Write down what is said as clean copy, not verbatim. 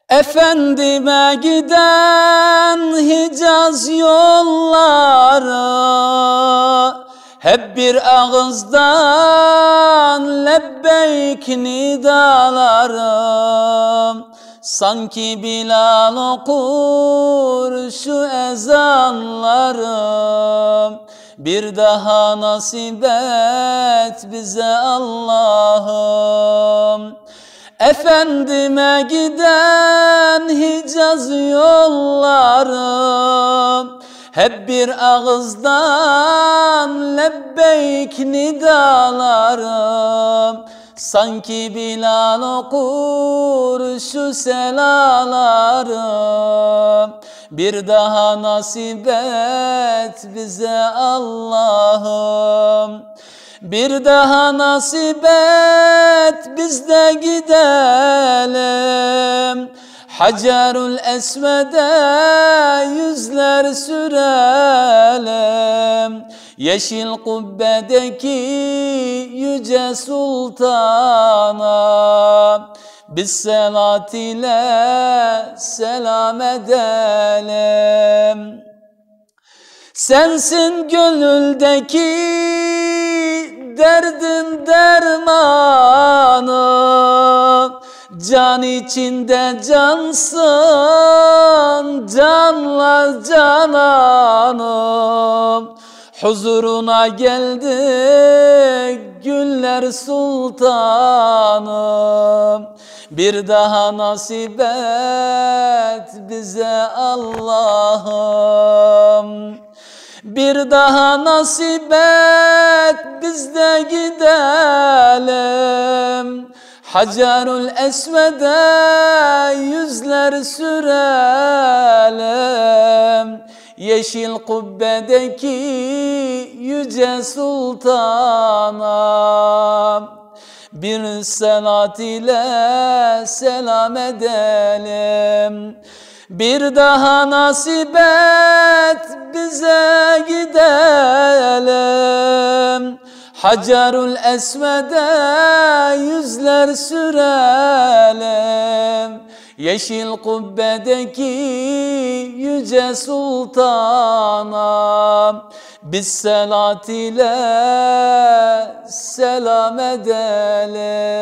Efendime giden Hicaz yolları hep bir ağızdan lebbeyk nidalarım. Sanki Bilal okur şu ezanlarım. Bir daha nasip et bize Allah'ım. Efendime giden Hicaz yolları hep bir ağızdan lebbeyk nidalarım. Sanki Bilal okur şu selalarım. Bir daha nasip et bize Allah'ım. Bir daha nasip et biz de gidelim. Hacerül Esved'e yüzler sürelim. Yeşil kubbedeki yüce sultana biz selat ile selam edelim. Sensin gönüldeki derdin dermanı, can içinde cansın, canlar cananım. Huzuruna geldik güller sultanım. Bir daha nasip et bize Allah'ım. Bir daha nasip et biz de gidelim. Hacerül Esved'e yüzler sürelim. Yeşil kubbedeki yüce sultana bir selat ile selam edelim. Bir daha nasip et bize gidelim. Hacerül Esved'e yüzler sürelim. Yeşil kubbedeki yüce sultana biz selat ile selam edelim.